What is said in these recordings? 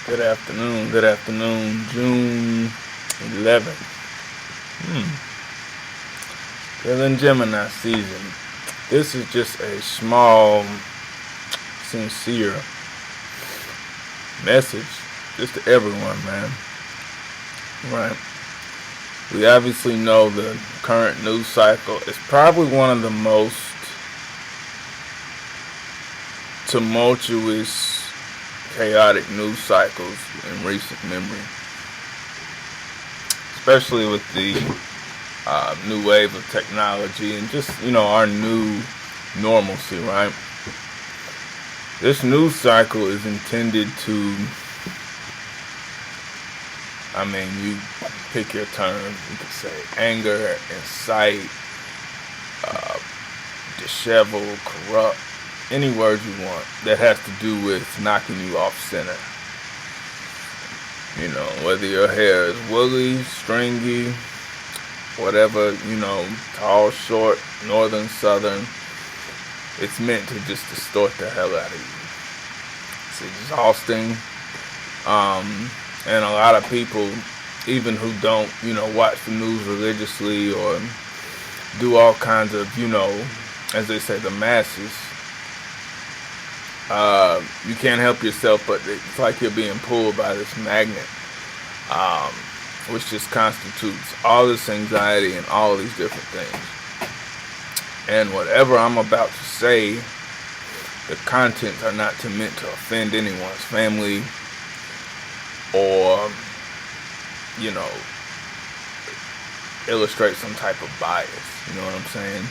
Good afternoon, June 11th. Still in Gemini season. This is just a small, sincere message just to everyone, man. Right? We obviously know the current news cycle is probably one of the most tumultuous, chaotic news cycles in recent memory, especially with the new wave of technology and just, our new normalcy, right? This news cycle is intended to, you pick your term, you could say anger, incite, dishevel, corrupt, any word you want that has to do with knocking you off center. Whether your hair is woolly, stringy, whatever, tall, short, northern, southern, it's meant to just distort the hell out of you. It's exhausting. And a lot of people, even who don't, watch the news religiously or do all kinds of, as they say, the masses, you can't help yourself, but it's like you're being pulled by this magnet, which just constitutes all this anxiety and all these different things. And whatever I'm about to say, the contents are not meant to offend anyone's family or, illustrate some type of bias. You know what I'm saying?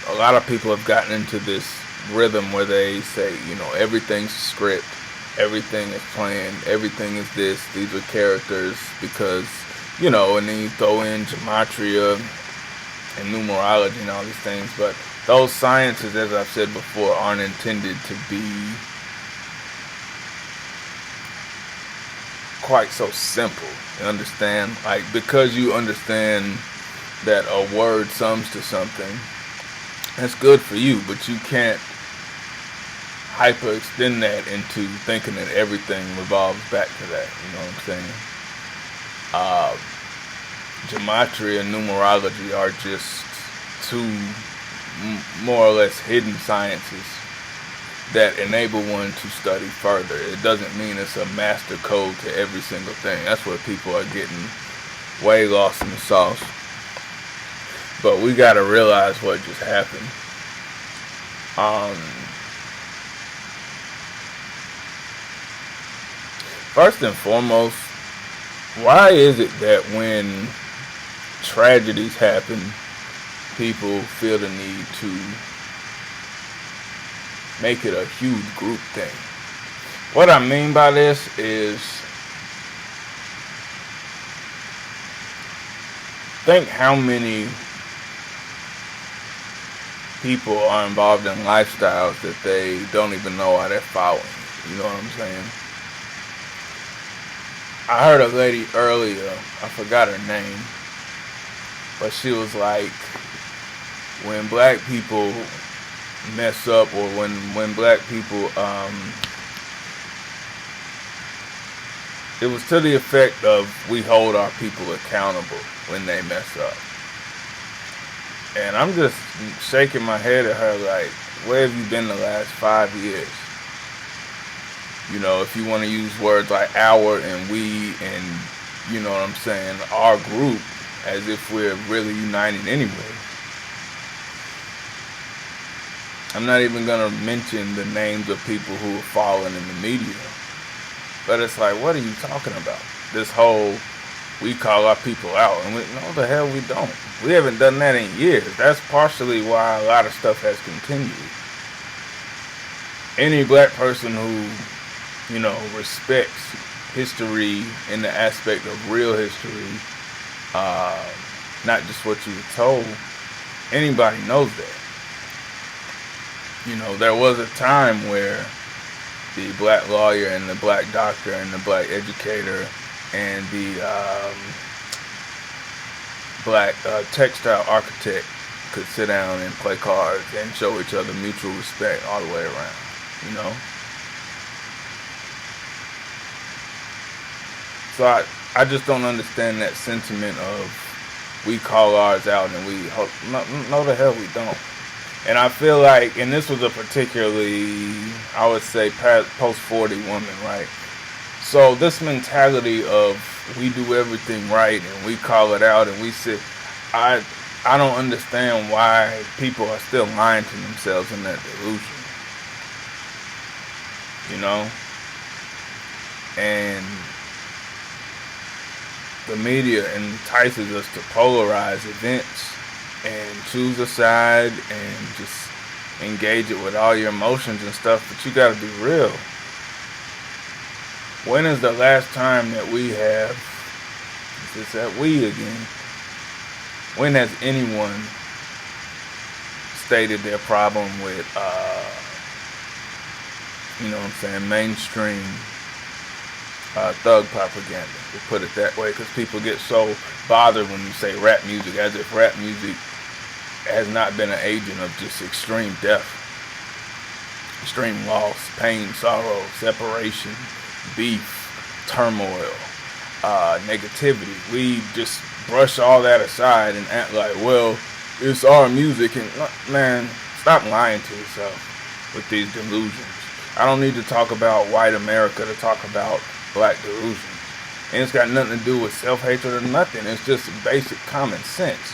A lot of people have gotten into this rhythm where they say, everything's script, everything is planned, everything is this, these are characters, because, and then you throw in gematria and numerology and all these things, but those sciences, as I've said before, aren't intended to be quite so simple. You understand? Like, because you understand that a word sums to something, that's good for you, but you can't hyperextend that into thinking that everything revolves back to that. You know what I'm saying? Gematria and numerology are just two more or less hidden sciences that enable one to study further. It doesn't mean it's a master code to every single thing. That's where people are getting way lost in the sauce. But we got to realize what just happened. First and foremost, why is it that when tragedies happen, people feel the need to make it a huge group thing? What I mean by this is, think how many people are involved in lifestyles that they don't even know why they're following. You know what I'm saying? I heard a lady earlier, I forgot her name, but she was like, when black people mess up, or when black people, it was to the effect of, we hold our people accountable when they mess up. And I'm just shaking my head at her like, where have you been the last 5 years? If you want to use words like our and we and, you know what I'm saying, our group, as if we're really united anyway. I'm not even going to mention the names of people who have fallen in the media. But it's like, what are you talking about? This whole, we call our people out. And no, the hell we don't. We haven't done that in years. That's partially why a lot of stuff has continued. Any black person who, respects history in the aspect of real history, not just what you were told, anybody knows that. There was a time where the black lawyer and the black doctor and the black educator and the black textile architect could sit down and play cards and show each other mutual respect all the way around. So I just don't understand that sentiment of we call ours out and we hope. No, the hell we don't. And I feel like, and this was a particularly, I would say, post 40 woman, right? So this mentality of we do everything right and we call it out and we sit, I don't understand why people are still lying to themselves in that delusion, you know? And the media entices us to polarize events and choose a side and just engage it with all your emotions and stuff, but you gotta be real. When is the last time that we have, it's that we again, when has anyone stated their problem with, you know what I'm saying, mainstream thug propaganda, to put it that way, because people get so bothered when you say rap music, as if rap music has not been an agent of just extreme death, extreme loss, pain, sorrow, separation, beef, turmoil, negativity. We just brush all that aside and act like, well, it's our music. And man, stop lying to yourself with these delusions. I don't need to talk about white America to talk about black delusions. And it's got nothing to do with self-hatred or nothing. It's just basic common sense.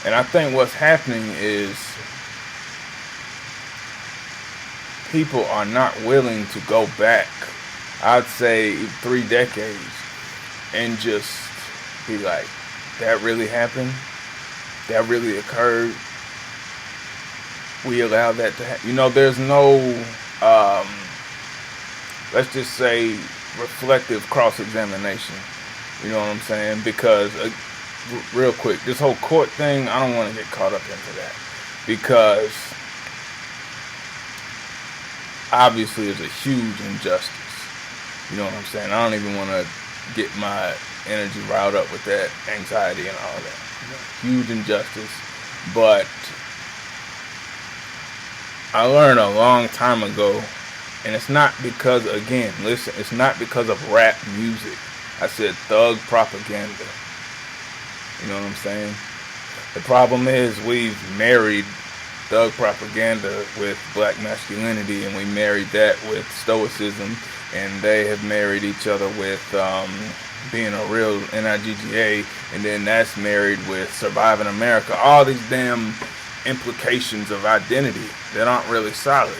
And I think what's happening is people are not willing to go back, I'd say 3 decades, and just be like, that really happened? That really occurred? We allowed that to happen? You know, there's no, let's just say, reflective cross-examination. You know what I'm saying? Because real quick, this whole court thing, I don't want to get caught up into that, because obviously it's a huge injustice. You know what I'm saying? I don't even want to get my energy riled up with that anxiety and all that. Huge injustice. But I learned a long time ago, and it's not because, again, listen, it's not because of rap music. I said thug propaganda. You know what I'm saying? The problem is we've married thug propaganda with black masculinity, and we married that with stoicism, and they have married each other with being a real NIGGA, and then that's married with surviving America. All these damn implications of identity that aren't really solid.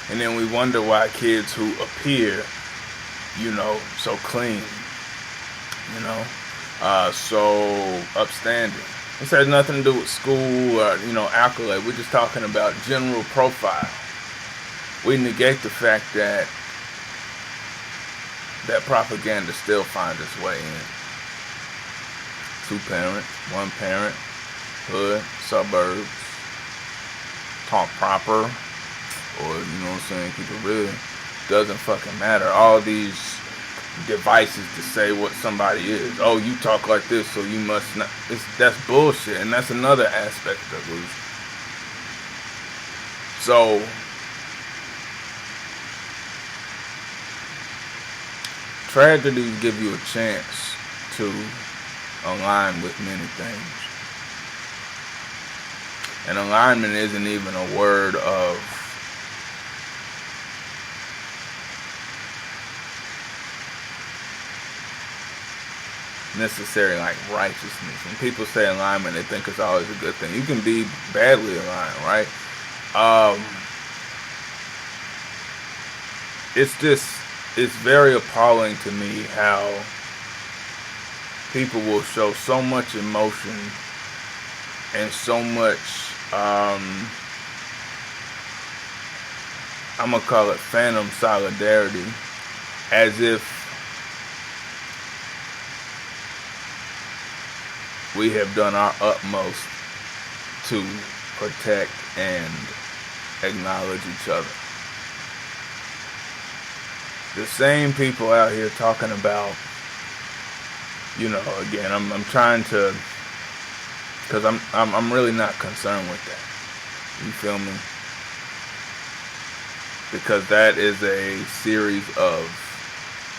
And then we wonder why kids who appear, you know, so clean, you know, so upstanding. This has nothing to do with school or, you know, accolade. We're just talking about general profile. We negate the fact that that propaganda still finds its way in. 2 parents, 1 parent, hood, suburbs, talk proper, or, you know what I'm saying, keep it real. Doesn't fucking matter. All these devices to say what somebody is. Oh, you talk like this, so you must not. That's bullshit, and that's another aspect of illusion. So, tragedies give you a chance to align with many things. And alignment isn't even a word of necessary, like righteousness. When people say alignment, they think it's always a good thing. You can be badly aligned, right? It's very appalling to me how people will show so much emotion and so much, I'm gonna call it phantom solidarity, as if we have done our utmost to protect and acknowledge each other. The same people out here talking about, you know, again, I'm trying to, because I'm really not concerned with that. You feel me? Because that is a series of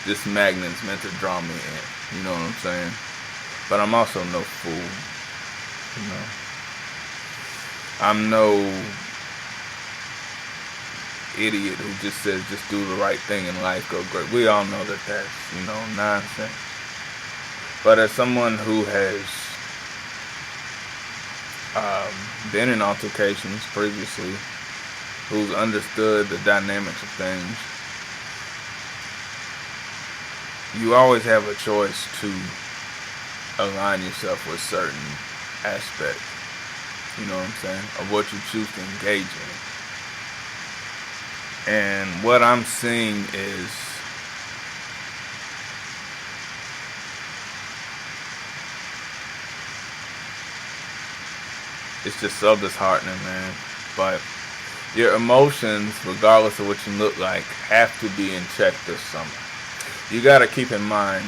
this magnet's meant to draw me in. You know what I'm saying? But I'm also no fool. You know, I'm no idiot who just says just do the right thing and life go great. We all know that that's, you know, nonsense. But as someone who has been in altercations previously, who's understood the dynamics of things, you always have a choice to align yourself with certain aspects, you know what I'm saying, of what you choose to engage in. And what I'm seeing is it's just so disheartening, man. But your emotions, regardless of what you look like, have to be in check this summer. You got to keep in mind,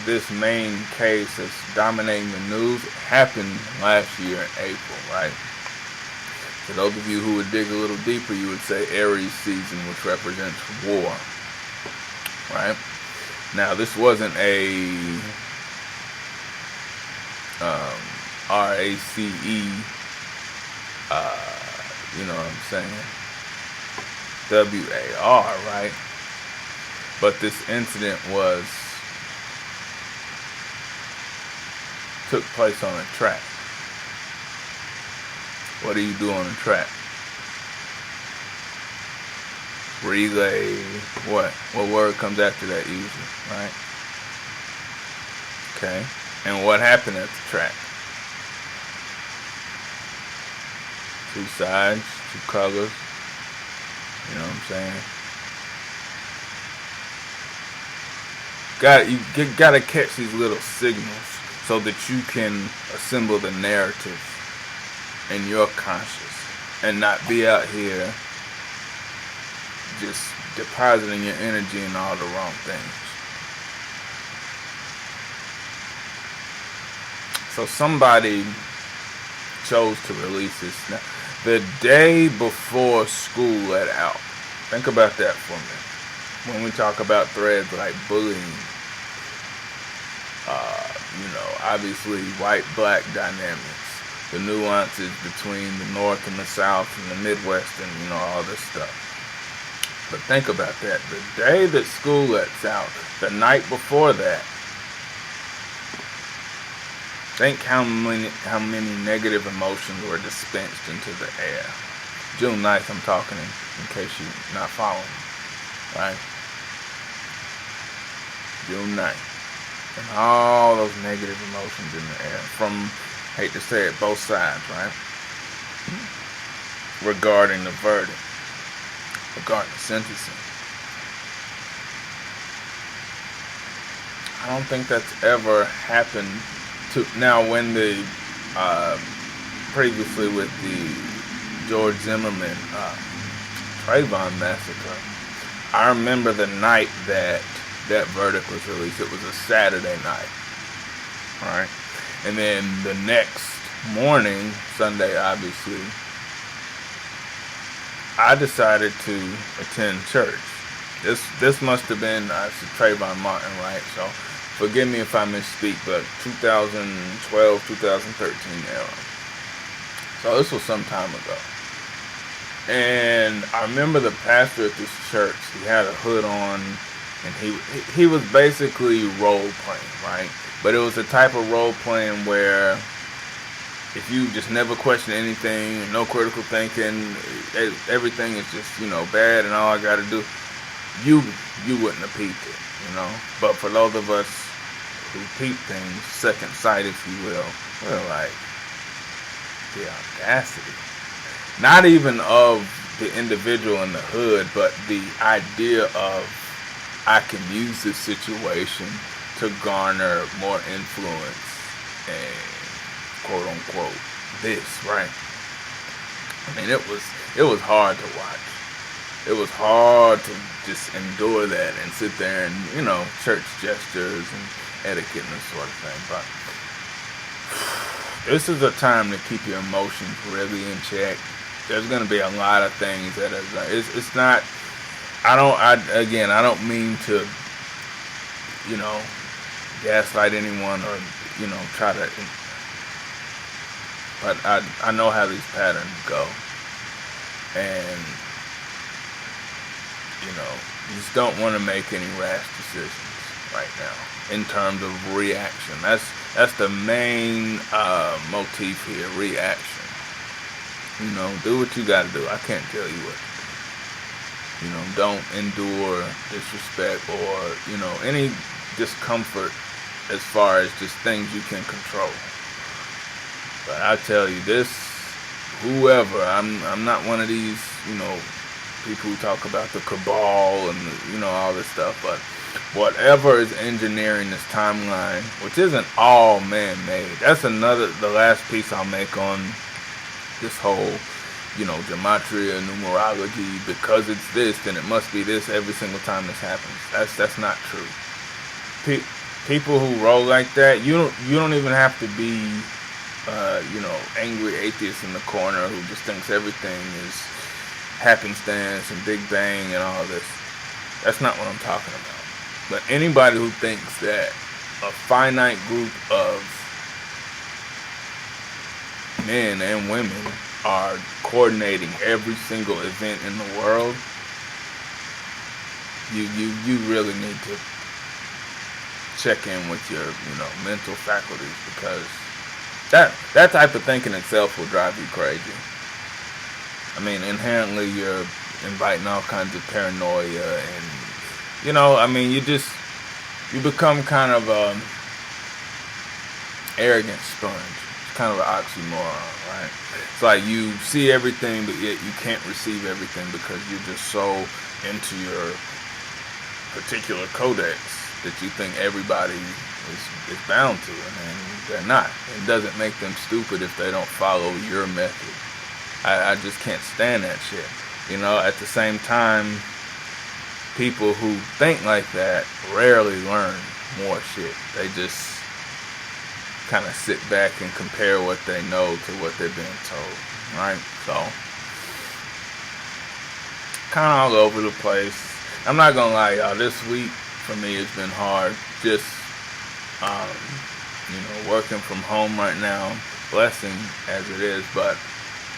this main case that's dominating the news happened last year in April, right? For those of you who would dig a little deeper, you would say Aries season, which represents war, right? Now, this wasn't a RACE, you know what I'm saying, WAR, right? But this incident took place on a track. What do you do on a track? Relay, what? What word comes after that usually, right? Okay. And what happened at the track? Two sides, two colors. You know what I'm saying? You gotta catch these little signals so that you can assemble the narrative in your conscious and not be out here just depositing your energy in all the wrong things. So somebody chose to release this now, the day before school let out. Think about that for a minute. When we talk about threads like bullying, you know, obviously white-black dynamics, the nuances between the North and the South and the Midwest and, you know, all this stuff. But think about that. The day that school lets out, the night before that, think how many negative emotions were dispensed into the air. June 9th, I'm talking in case you're not following me, right? June 9th. And all those negative emotions in the air from, hate to say it, both sides, right? Regarding the verdict, regarding the sentencing. I don't think that's ever happened to, now when the, previously with the George Zimmerman, Trayvon massacre, I remember the night that verdict was released. It was a Saturday night, right? And then the next morning, Sunday obviously, I decided to attend church. This must have been Trayvon Martin, right? So forgive me if I misspeak, but 2012, 2013 era. So this was some time ago. And I remember the pastor at this church, he had a hood on, and he was basically role playing, right? But it was the type of role playing where if you just never question anything, no critical thinking, everything is just, you know, bad and all I gotta do, you wouldn't have peeped it, you know? But for those of us who peep things, second sight if you will, we're like, the audacity. Not even of the individual in the hood, but the idea of I can use this situation to garner more influence and quote unquote this, right? I mean, it was hard to watch. It was hard to just endure that and sit there and, you know, church gestures and etiquette and this sort of thing. But this is a time to keep your emotions really in check. There's going to be a lot of things that are, it's not, I don't mean to you know, gaslight anyone or, try to, but I know how these patterns go. And, you just don't want to make any rash decisions right now in terms of reaction. That's the main motif here, reaction. Do what you got to do. I can't tell you what to do. Don't endure disrespect or, any discomfort as far as just things you can control. But I tell you this, whoever, I'm not one of these, people who talk about the cabal and, all this stuff, but whatever is engineering this timeline, which isn't all man-made, that's the last piece I'll make on this whole, gematria, numerology. Because it's this, then it must be this every single time this happens. That's not true. People who roll like that, you don't even have to be, angry atheist in the corner who just thinks everything is happenstance and Big Bang and all this. That's not what I'm talking about. But anybody who thinks that a finite group of men and women are coordinating every single event in the world, you really need to check in with your, mental faculties, because that type of thinking itself will drive you crazy. I mean, inherently you're inviting all kinds of paranoia and, you become kind of arrogant sponge. It's kind of an oxymoron, right? It's like you see everything, but yet you can't receive everything because you're just so into your particular codex that you think everybody is bound to, and they're not. It doesn't make them stupid if they don't follow your method. I just can't stand that shit. At the same time, people who think like that rarely learn more shit. They just kind of sit back and compare what they know to what they're being told, right? So, kind of all over the place. I'm not gonna lie, y'all. This week for me has been hard. Just, working from home right now, blessing as it is, but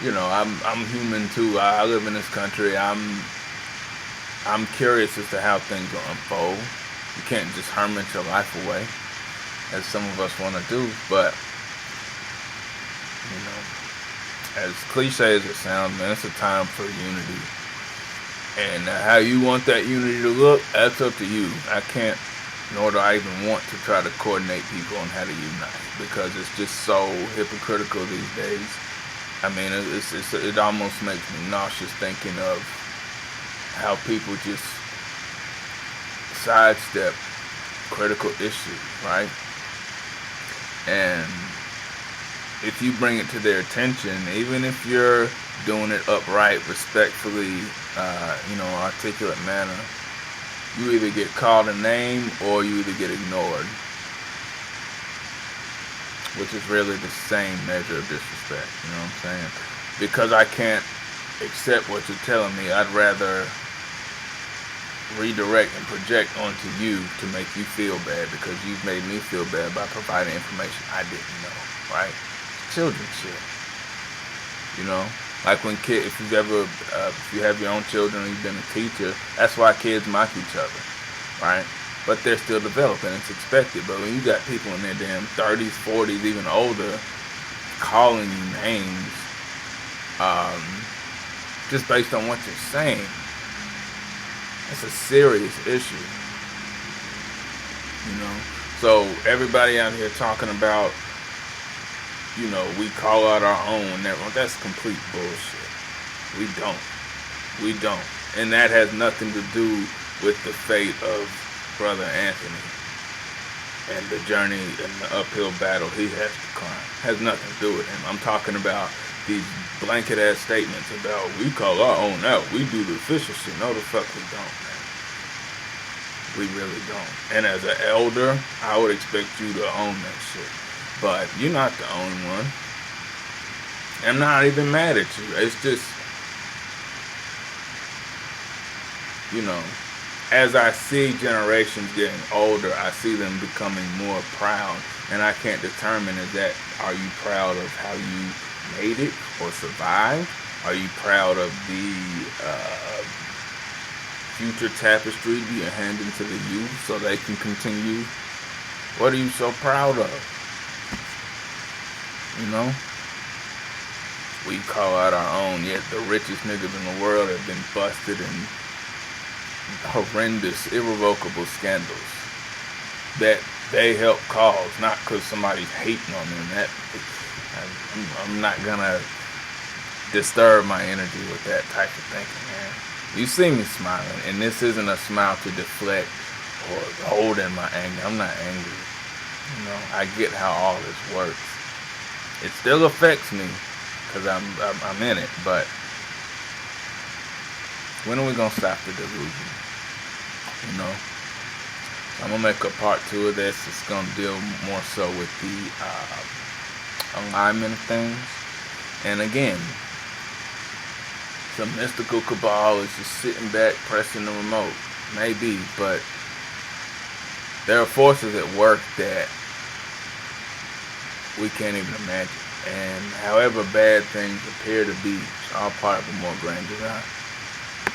I'm human too. I live in this country. I'm curious as to how things will unfold. You can't just hermit your life away, as some of us want to do. But as cliche as it sounds, man, it's a time for unity. And how you want that unity to look, that's up to you. I can't, nor do I even want to try to coordinate people on how to unite, because it's just so hypocritical these days. I mean, it almost makes me nauseous thinking of how people just sidestep critical issues, right? And if you bring it to their attention, even if you're doing it upright, respectfully, articulate manner, you either get called a name or you either get ignored, which is really the same measure of disrespect, you know what I'm saying? Because I can't accept what you're telling me, I'd rather redirect and project onto you to make you feel bad, because you've made me feel bad by providing information I didn't know, right? Children shit. Like when kids, if you have your own children and you've been a teacher, that's why kids mock each other, right? But they're still developing, it's expected. But when you got people in their damn 30s, 40s, even older, calling you names, just based on what you're saying, it's a serious issue, So everybody out here talking about, we call out our own and everyone, that's complete bullshit. We don't. And that has nothing to do with the fate of Brother Anthony and the journey and the uphill battle he has to climb. Has nothing to do with him. I'm talking about these blanket ass statements about we call our own out, we do the official shit. No, the fuck we don't, man. We really don't. And as an elder, I would expect you to own that shit. But you're not the only one. I'm not even mad at you. It's just, as I see generations getting older, I see them becoming more proud. And I can't determine is that, are you proud of how you made it or survived? Are you proud of the future tapestry being handed to the youth so they can continue? What are you so proud of? You know? We call out our own, yet the richest niggas in the world have been busted in horrendous, irrevocable scandals that they help cause, not because somebody's hating on them. That I'm not gonna disturb my energy with that type of thinking, man. You see me smiling, and this isn't a smile to deflect or hold in my anger. I'm not angry. You know, I get how all this works. It still affects me because I'm in it, but when are we gonna stop the delusion? You know, I'm gonna make a part 2 of this. It's gonna deal more so with the alignment of things, and again, some mystical cabal is just sitting back pressing the remote, maybe, but there are forces at work that we can't even imagine. And however bad things appear to be, it's all part of a more grand design.